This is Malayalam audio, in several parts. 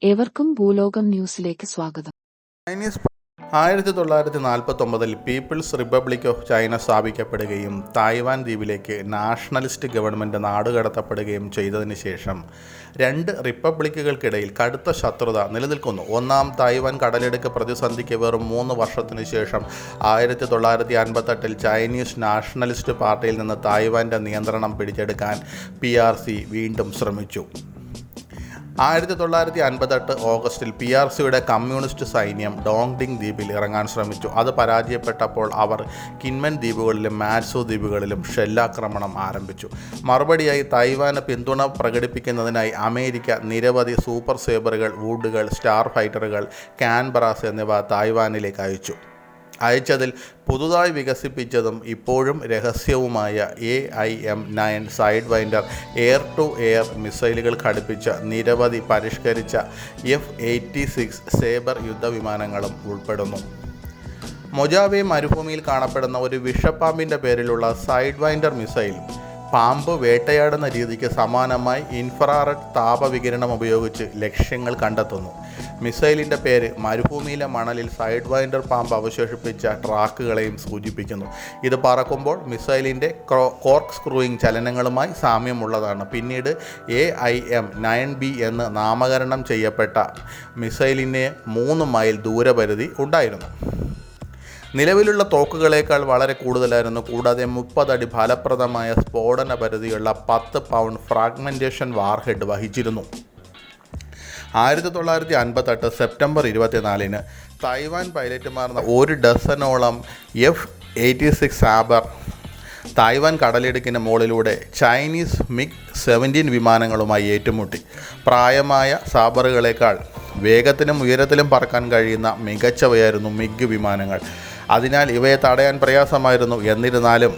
ഏവർക്കും ഭൂലോകം ന്യൂസിലേക്ക് സ്വാഗതം. Chinese 1949 people's republic of China സ്ഥാപിക്കപ്പെടുകയും തായ്വാൻ ദ്വീപിലേക്ക് നാഷണലിസ്റ്റ് ഗവൺമെൻറ് നാടുകടത്തപ്പെടുകയും ചെയ്തതിന് ശേഷം രണ്ട് റിപ്പബ്ലിക്കുകൾക്കിടയിൽ കടുത്ത ശത്രുത നിലനിൽക്കുന്നു. ഒന്നാം തായ്വാൻ കടലെടുക്ക് പ്രതിസന്ധിക്ക് വെറും 3 വർഷത്തിനു ശേഷം 1958 ചൈനീസ് നാഷണലിസ്റ്റ് പാർട്ടിയിൽ നിന്ന് തായ്വാൻ്റെ നിയന്ത്രണം പിടിച്ചെടുക്കാൻ PRC വീണ്ടും ശ്രമിച്ചു. 1958 ഓഗസ്റ്റിൽ PRCയുടെ കമ്മ്യൂണിസ്റ്റ് സൈന്യം ഡോങ്ഡിങ് ദ്വീപിൽ ഇറങ്ങാൻ ശ്രമിച്ചു. അത് പരാജയപ്പെട്ടപ്പോൾ അവർ കിൻമെൻ ദ്വീപുകളിലും മാറ്റ്സു ദ്വീപുകളിലും ഷെല്ലാക്രമണം ആരംഭിച്ചു. മറുപടിയായി തായ്വാന് പിന്തുണ പ്രകടിപ്പിക്കുന്നതിനായി അമേരിക്ക നിരവധി സൂപ്പർ സേബറുകൾ, വുഡുകൾ, സ്റ്റാർ ഫൈറ്ററുകൾ, കാൻബറാസ് എന്നിവ തായ്വാനിലേക്ക് അയച്ചതിൽ പുതുതായി വികസിപ്പിച്ചതും ഇപ്പോഴും രഹസ്യവുമായ AIM-9 Sidewinder air to air മിസൈലുകൾ ഘടിപ്പിച്ച നിരവധി പരിഷ്കരിച്ച F-86 സേബർ യുദ്ധവിമാനങ്ങളും ഉൾപ്പെടുന്നു. മൊജാവെ മരുഭൂമിയിൽ കാണപ്പെടുന്ന ഒരു വിഷപ്പാമ്പിൻ്റെ പേരിലുള്ള സൈഡ് വൈൻഡർ മിസൈൽ പാമ്പ് വേട്ടയാടുന്ന രീതിക്ക് സമാനമായി ഇൻഫ്രാറെഡ് താപവികിരണം ഉപയോഗിച്ച് ലക്ഷ്യങ്ങൾ കണ്ടെത്തുന്നു. മിസൈലിൻ്റെ പേര് മരുഭൂമിയിലെ മണലിൽ സൈഡ് വൈൻഡർ പാമ്പ് അവശേഷിപ്പിച്ച ട്രാക്കുകളെയും സൂചിപ്പിക്കുന്നു. ഇത് പറക്കുമ്പോൾ മിസൈലിൻ്റെ കോർക്ക് സ്ക്രൂയിങ് ചലനങ്ങളുമായി സാമ്യമുള്ളതാണ്. പിന്നീട് AIM-9B എന്ന് നാമകരണം ചെയ്യപ്പെട്ട മിസൈലിന് 3 മൈൽ ദൂരപരിധി ഉണ്ടായിരുന്നു. നിലവിലുള്ള തോക്കുകളേക്കാൾ വളരെ കൂടുതലായിരുന്നു. കൂടാതെ 30 അടി ഫലപ്രദമായ സ്ഫോടന പരിധിയുള്ള 10 പൗണ്ട് ഫ്രാഗ്മെൻറ്റേഷൻ വാർഹെഡ് വഹിച്ചിരുന്നു. 1958 സെപ്റ്റംബർ 24 തായ്വാൻ പൈലറ്റുമാർ 1 ഡസനോളം F-86 സാബർ തായ്വാൻ കടലിടുക്കിന് മുകളിലൂടെ ചൈനീസ് MiG-17 വിമാനങ്ങളുമായി ഏറ്റുമുട്ടി. പ്രായമായ സാബറുകളേക്കാൾ വേഗത്തിലും ഉയരത്തിലും പറക്കാൻ കഴിയുന്ന മികച്ചവയായിരുന്നു MiG വിമാനങ്ങൾ. അതിനാൽ ഇവയെ തടയാൻ പ്രയാസമായിരുന്നു. എന്നിരുന്നാലും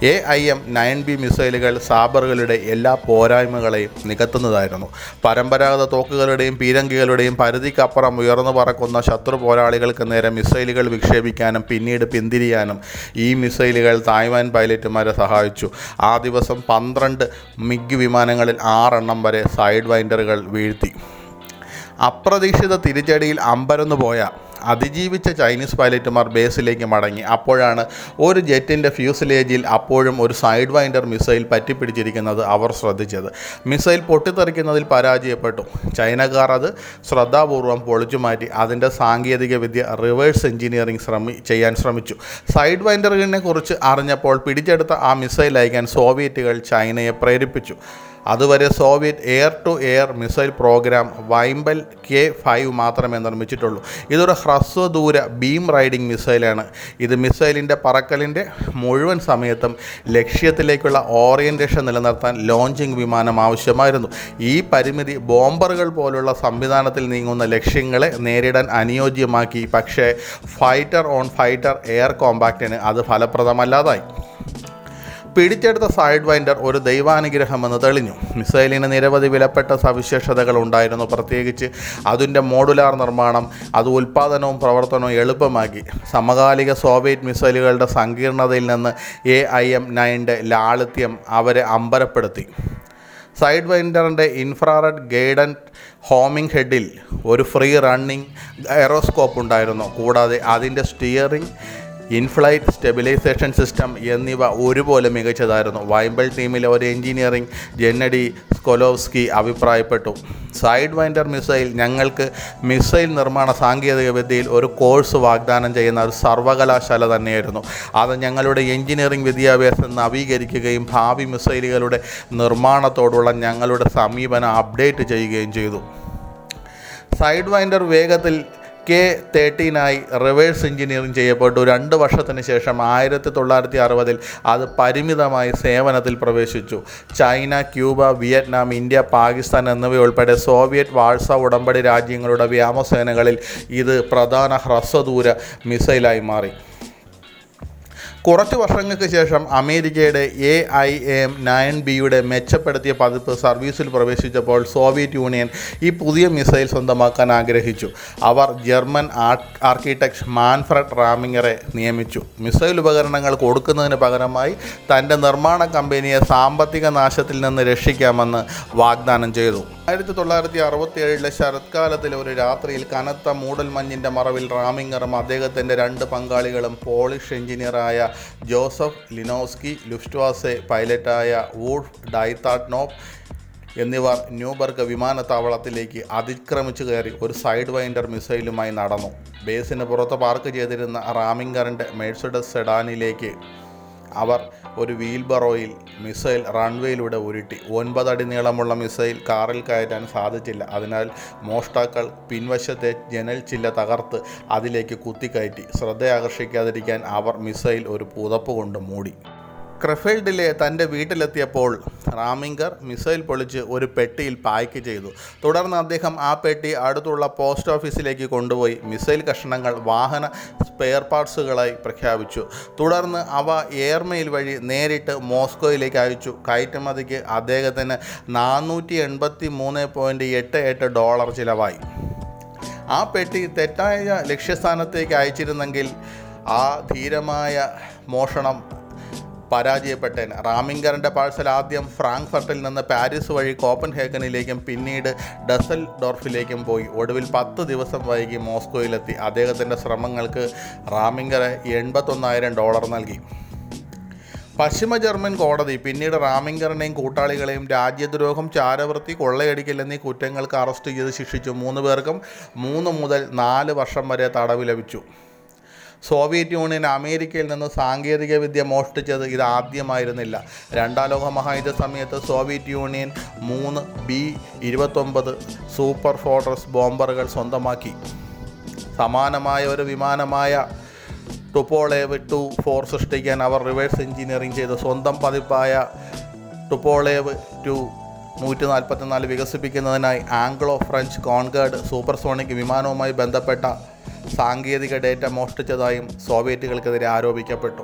AIM-9B മിസൈലുകൾ സാബറുകളുടെ എല്ലാ പോരായ്മകളെയും നികത്തുന്നതായിരുന്നു. പരമ്പരാഗത തോക്കുകളുടെയും പീരങ്കികളുടെയും പരിധിക്കപ്പുറം ഉയർന്നു പറക്കുന്ന ശത്രു പോരാളികൾക്ക് നേരെ മിസൈലുകൾ വിക്ഷേപിക്കാനും പിന്നീട് പിന്തിരിയാനും ഈ മിസൈലുകൾ തായ്വാൻ പൈലറ്റുമാരെ സഹായിച്ചു. ആ ദിവസം 12 MiG വിമാനങ്ങളിൽ 6 എണ്ണം വരെ സൈഡ് വൈൻഡറുകൾ വീഴ്ത്തി. അപ്രതീക്ഷിത തിരിച്ചടിയിൽ അമ്പരന്നു പോയ അതിജീവിച്ച ചൈനീസ് പൈലറ്റുമാർ ബേസിലേക്ക് മടങ്ങി. അപ്പോഴാണ് ഒരു ജെറ്റിൻ്റെ ഫ്യൂസിലേജിൽ അപ്പോഴും ഒരു സൈഡ് വൈൻഡർ മിസൈൽ പറ്റിപ്പിടിച്ചിരിക്കുന്നത് അവർ ശ്രദ്ധിച്ചത്. മിസൈൽ പൊട്ടിത്തെറിക്കുന്നതിൽ പരാജയപ്പെട്ടു. ചൈനക്കാർ അത് ശ്രദ്ധാപൂർവം പൊളിച്ചു മാറ്റി അതിൻ്റെ സാങ്കേതിക വിദ്യ റിവേഴ്സ് എഞ്ചിനീയറിംഗ് ചെയ്യാൻ ശ്രമിച്ചു. സൈഡ് വൈൻഡറിനെ കുറിച്ച് അറിഞ്ഞപ്പോൾ പിടിച്ചെടുത്ത ആ മിസൈൽ അയക്കാൻ സോവിയറ്റുകൾ ചൈനയെ പ്രേരിപ്പിച്ചു. അതുവരെ Soviet air to air missile program വൈംബൽ K-5 മാത്രമേ നിർമ്മിച്ചിട്ടുള്ളൂ. ഇതൊരു ഹ്രസ്വദൂര ബീം റൈഡിംഗ് മിസൈലാണ്. ഇത് മിസൈലിൻ്റെ പറക്കലിൻ്റെ മുഴുവൻ സമയത്തും ലക്ഷ്യത്തിലേക്കുള്ള ഓറിയൻറ്റേഷൻ നിലനിർത്താൻ ലോഞ്ചിങ് വിമാനം ആവശ്യമായിരുന്നു. ഈ പരിമിതി ബോംബറുകൾ പോലുള്ള സംവിധാനത്തിൽ നീങ്ങുന്ന ലക്ഷ്യങ്ങളെ നേരിടാൻ അനുയോജ്യമാക്കി. പക്ഷേ ഫൈറ്റർ ഓൺ ഫൈറ്റർ എയർ കോമ്പാക്റ്റിന് അത് ഫലപ്രദമല്ലാതായി. പിടിച്ചെടുത്ത സൈഡ് വൈൻഡർ ഒരു ദൈവാനുഗ്രഹമെന്ന് തെളിഞ്ഞു. മിസൈലിന് നിരവധി വിലപ്പെട്ട സവിശേഷതകൾ ഉണ്ടായിരുന്നു. പ്രത്യേകിച്ച് അതിൻ്റെ മോഡുലാർ നിർമ്മാണം അത് ഉൽപ്പാദനവും പ്രവർത്തനവും എളുപ്പമാക്കി. സമകാലിക സോവിയറ്റ് മിസൈലുകളുടെ സങ്കീർണതയിൽ നിന്ന് AIM-9ൻ്റെ ലാളിത്യം അവരെ അമ്പരപ്പെടുത്തി. സൈഡ് വൈൻഡറിൻ്റെ ഇൻഫ്രാറെഡ് ഗൈഡഡ് ഹോമിംഗ് ഹെഡിൽ ഒരു ഫ്രീ റണ്ണിംഗ് എയറോസ്കോപ്പ് ഉണ്ടായിരുന്നു. കൂടാതെ അതിൻ്റെ സ്റ്റിയറിംഗ്, ഇൻഫ്ലൈറ്റ് സ്റ്റെബിലൈസേഷൻ സിസ്റ്റം എന്നിവ ഒരുപോലെ മികച്ചതായിരുന്നു. വൈംബൽ ടീമിലെ ഒരു എഞ്ചിനീയറിംഗ് ജെന്നഡി സ്കൊലോവ്സ്കി അഭിപ്രായപ്പെട്ടു, സൈഡ് വൈൻഡർ മിസൈൽ ഞങ്ങൾക്ക് മിസൈൽ നിർമ്മാണ സാങ്കേതിക വിദ്യയിൽ ഒരു കോഴ്സ് വാഗ്ദാനം ചെയ്യുന്ന ഒരു സർവകലാശാല തന്നെയായിരുന്നു. അത് ഞങ്ങളുടെ എഞ്ചിനീയറിംഗ് വിദ്യാഭ്യാസം നവീകരിക്കുകയും ഭാവി മിസൈലുകളുടെ നിർമ്മാണത്തോടുള്ള ഞങ്ങളുടെ സമീപനം അപ്ഡേറ്റ് ചെയ്യുകയും ചെയ്തു. സൈഡ് വൈൻഡർ വേഗത്തിൽ K-13 റിവേഴ്സ് എഞ്ചിനീയറിംഗ് ചെയ്യപ്പെട്ടു. 2 വർഷത്തിന് ശേഷം 1960 അത് പരിമിതമായി സേവനത്തിൽ പ്രവേശിച്ചു. China, Cuba, Vietnam, India, Pakistan എന്നിവയുൾപ്പെടെ സോവിയറ്റ് വാഴ്സ ഉടമ്പടി രാജ്യങ്ങളുടെ വ്യോമസേനകളിൽ ഇത് പ്രധാന ഹ്രസ്വദൂര മിസൈലായി മാറി. കുറച്ച് വർഷങ്ങൾക്ക് ശേഷം അമേരിക്കയുടെ AIM-9Bയുടെ മെച്ചപ്പെടുത്തിയ പതിപ്പ് സർവീസിൽ പ്രവേശിച്ചപ്പോൾ സോവിയറ്റ് യൂണിയൻ ഈ പുതിയ മിസൈൽ സ്വന്തമാക്കാൻ ആഗ്രഹിച്ചു. അവർ ജർമ്മൻ ആർക്കിടെക്ട് മാൻഫ്രെഡ് റാമിംഗറെ നിയമിച്ചു. മിസൈൽ ഉപകരണങ്ങൾ കൊടുക്കുന്നതിന് പകരമായി തൻ്റെ നിർമ്മാണ കമ്പനിയെ സാമ്പത്തിക നാശത്തിൽ നിന്ന് രക്ഷിക്കാമെന്ന് വാഗ്ദാനം ചെയ്തു. 1967 ശരത്കാലത്തിലെ ഒരു രാത്രിയിൽ കനത്ത മൂടൽമഞ്ഞിൻ്റെ മറവിൽ റാമിംഗറും അദ്ദേഹത്തിൻ്റെ 2 പങ്കാളികളും പോളിഷ് എഞ്ചിനീയറായ ജോസഫ് ലിനോസ്കി, ലുഫ്റ്റ്വാസെ പൈലറ്റായ വൂൾഫ് ഡൈത്താട്നോവ് എന്നിവർ ന്യൂബർഗ് വിമാനത്താവളത്തിലേക്ക് അതിക്രമിച്ചു കയറി ഒരു സൈഡ് വൈൻഡർ മിസൈലുമായി നടന്നു. ബേസിന് പുറത്ത് പാർക്ക് ചെയ്തിരുന്ന റാമിംഗറിൻ്റെ മെഴ്സിഡസ് സെഡാനിലേക്ക് അവർ ഒരു വീൽബറോയിൽ മിസൈൽ റൺവേയിലൂടെ ഉരുട്ടി. 9 അടി നീളമുള്ള മിസൈൽ കാറിൽ കയറ്റാൻ സാധിച്ചില്ല. അതിനാൽ മോഷ്ടാക്കൾ പിൻവശത്തെ ജനൽ ചില്ല തകർത്ത് അതിലേക്ക് കുത്തിക്കയറ്റി. ശ്രദ്ധയാകർഷിക്കാതിരിക്കാൻ അവർ മിസൈൽ ഒരു പുതപ്പ് കൊണ്ട് മൂടി. ക്രെഫെൽഡിലെ തൻ്റെ വീട്ടിലെത്തിയപ്പോൾ റാമിംഗർ മിസൈൽ പൊളിച്ച് ഒരു പെട്ടിയിൽ പായ്ക്ക് ചെയ്തു. തുടർന്ന് അദ്ദേഹം ആ പെട്ടി അടുത്തുള്ള പോസ്റ്റ് ഓഫീസിലേക്ക് കൊണ്ടുപോയി മിസൈൽ കഷണങ്ങൾ വാഹന സ്പെയർ പാർട്സുകളായി പ്രഖ്യാപിച്ചു. തുടർന്ന് അവ എയർമെയിൽ വഴി നേരിട്ട് മോസ്കോയിലേക്ക് അയച്ചു. കയറ്റുമതിക്ക് അദ്ദേഹത്തിന് $483.88 ചിലവായി. ആ പെട്ടി തെറ്റായ ലക്ഷ്യസ്ഥാനത്തേക്ക് അയച്ചിരുന്നെങ്കിൽ ആ ധീരമായ മോഷണം പരാജയപ്പെട്ടേൻ. റാമിംഗറിൻ്റെ പാഴ്സൽ ആദ്യം ഫ്രാങ്ക്ഫർട്ടിൽ നിന്ന് പാരീസ് വഴി കോപ്പൻഹേഗനിലേക്കും പിന്നീട് ഡസൽഡോർഫിലേക്കും പോയി. ഒടുവിൽ 10 ദിവസം വൈകി മോസ്കോയിലെത്തി. അദ്ദേഹത്തിൻ്റെ ശ്രമങ്ങൾക്ക് റാമിംഗറെ $81,000 നൽകി. പശ്ചിമ ജർമ്മൻ കോടതി പിന്നീട് റാമിംഗറിനെയും കൂട്ടാളികളെയും രാജ്യദ്രോഹം, ചാരവൃത്തി, കൊള്ളയടിക്കൽ എന്നീ കുറ്റങ്ങൾക്ക് അറസ്റ്റ് ചെയ്ത് ശിക്ഷിച്ചു. 3 പേർക്കും 3 മുതൽ 4 വർഷം വരെ തടവ് ലഭിച്ചു. സോവിയറ്റ് യൂണിയൻ അമേരിക്കയിൽ നിന്ന് സാങ്കേതികവിദ്യ മോഷ്ടിച്ചത് ഇതാദ്യമായിരുന്നില്ല. 2ാം ലോക മഹായുദ്ധ സമയത്ത് Soviet Union 3 B-29 super fortress ബോംബറുകൾ സ്വന്തമാക്കി. സമാനമായ ഒരു വിമാനമായ ടുപോളേവ് 2-4 സൃഷ്ടിക്കാൻ അവർ റിവേഴ്സ് എഞ്ചിനീയറിംഗ് ചെയ്തു. സ്വന്തം പതിപ്പായ ടുപോളേവ് 2-144 വികസിപ്പിക്കുന്നതിനായി ആംഗ്ലോ ഫ്രഞ്ച് കോൺകേർഡ് സൂപ്പർസോണിക് വിമാനവുമായി ബന്ധപ്പെട്ട സാങ്കേതിക ഡേറ്റ മോഷ്ടിച്ചതായും സോവിയറ്റുകൾക്കെതിരെ ആരോപിക്കപ്പെട്ടു.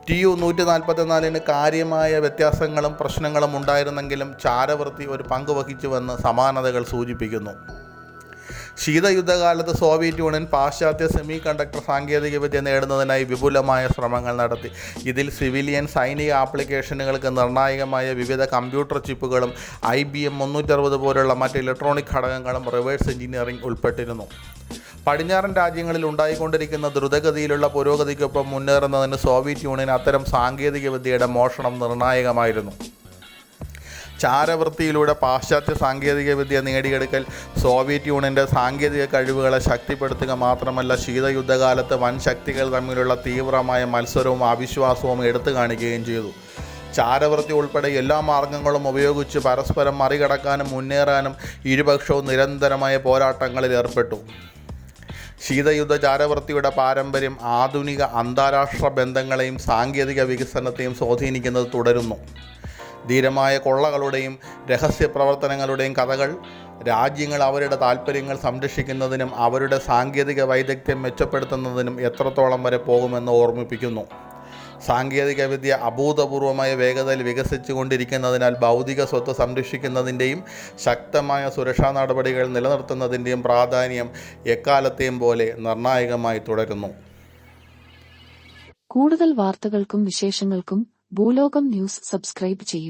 Tu-144 കാര്യമായ വ്യത്യാസങ്ങളും പ്രശ്നങ്ങളും ഉണ്ടായിരുന്നെങ്കിലും ചാരവൃത്തി ഒരു പങ്ക് വഹിച്ചുവെന്ന് സമാനതകൾ സൂചിപ്പിക്കുന്നു. ശീതയുദ്ധകാലത്ത് സോവിയറ്റ് യൂണിയൻ പാശ്ചാത്യ സെമി കണ്ടക്ടർ സാങ്കേതികവിദ്യ നേടുന്നതിനായി വിപുലമായ ശ്രമങ്ങൾ നടത്തി. ഇതിൽ സിവിലിയൻ, സൈനിക ആപ്ലിക്കേഷനുകൾക്ക് നിർണായകമായ വിവിധ കമ്പ്യൂട്ടർ ചിപ്പുകളും IBM 360 പോലുള്ള മറ്റ് ഇലക്ട്രോണിക് ഘടകങ്ങളും റിവേഴ്സ് എഞ്ചിനീയറിംഗ് ഉൾപ്പെട്ടിരുന്നു. പടിഞ്ഞാറൻ രാജ്യങ്ങളിൽ ഉണ്ടായിക്കൊണ്ടിരിക്കുന്ന ദ്രുതഗതിയിലുള്ള പുരോഗതിക്കൊപ്പം മുന്നേറുന്നതിന് സോവിയറ്റ് യൂണിയൻ അത്തരം സാങ്കേതികവിദ്യയുടെ മോഷണം നിർണായകമായിരുന്നു. ചാരവൃത്തിയിലൂടെ പാശ്ചാത്യ സാങ്കേതികവിദ്യ നേടിയെടുക്കൽ സോവിയറ്റ് യൂണിയൻ്റെ സാങ്കേതിക കഴിവുകളെ ശക്തിപ്പെടുത്തുക മാത്രമല്ല, ശീതയുദ്ധകാലത്ത് വൻ ശക്തികൾ തമ്മിലുള്ള തീവ്രമായ മത്സരവും അവിശ്വാസവും എടുത്തു കാണിക്കുകയും ചെയ്തു. ചാരവൃത്തി ഉൾപ്പെടെ എല്ലാ മാർഗങ്ങളും ഉപയോഗിച്ച് പരസ്പരം മറികടക്കാനും മുന്നേറാനും ഇരുപക്ഷവും നിരന്തരമായ പോരാട്ടങ്ങളിൽ ഏർപ്പെട്ടു. ശീതയുദ്ധ ചാരവൃത്തിയുടെ പാരമ്പര്യം ആധുനിക അന്താരാഷ്ട്ര ബന്ധങ്ങളെയും സാങ്കേതിക വികസനത്തെയും സ്വാധീനിക്കുന്നത് തുടരുന്നു. ധീരമായ കൊള്ളകളുടെയും രഹസ്യ പ്രവർത്തനങ്ങളുടെയും കഥകൾ രാജ്യങ്ങൾ അവരുടെ താൽപ്പര്യങ്ങൾ സംരക്ഷിക്കുന്നതിനും അവരുടെ സാങ്കേതിക വൈദഗ്ധ്യം മെച്ചപ്പെടുത്തുന്നതിനും എത്രത്തോളം വരെ പോകുമെന്ന് ഓർമ്മിപ്പിക്കുന്നു. സാങ്കേതികവിദ്യ അഭൂതപൂർവമായ വേഗതയിൽ വികസിച്ചുകൊണ്ടിരിക്കുന്നതിനാൽ ഭൗതിക സ്വത്ത് സംരക്ഷിക്കുന്നതിൻ്റെയും ശക്തമായ സുരക്ഷാ നടപടികൾ നിലനിർത്തുന്നതിൻ്റെയും പ്രാധാന്യം എക്കാലത്തെയും പോലെ നിർണായകമായി തുടരുന്നു. കൂടുതൽ വാർത്തകൾക്കും വിശേഷങ്ങൾക്കും ഭൂലോകം ന്യൂസ് സബ്സ്ക്രൈബ് ചെയ്യൂ.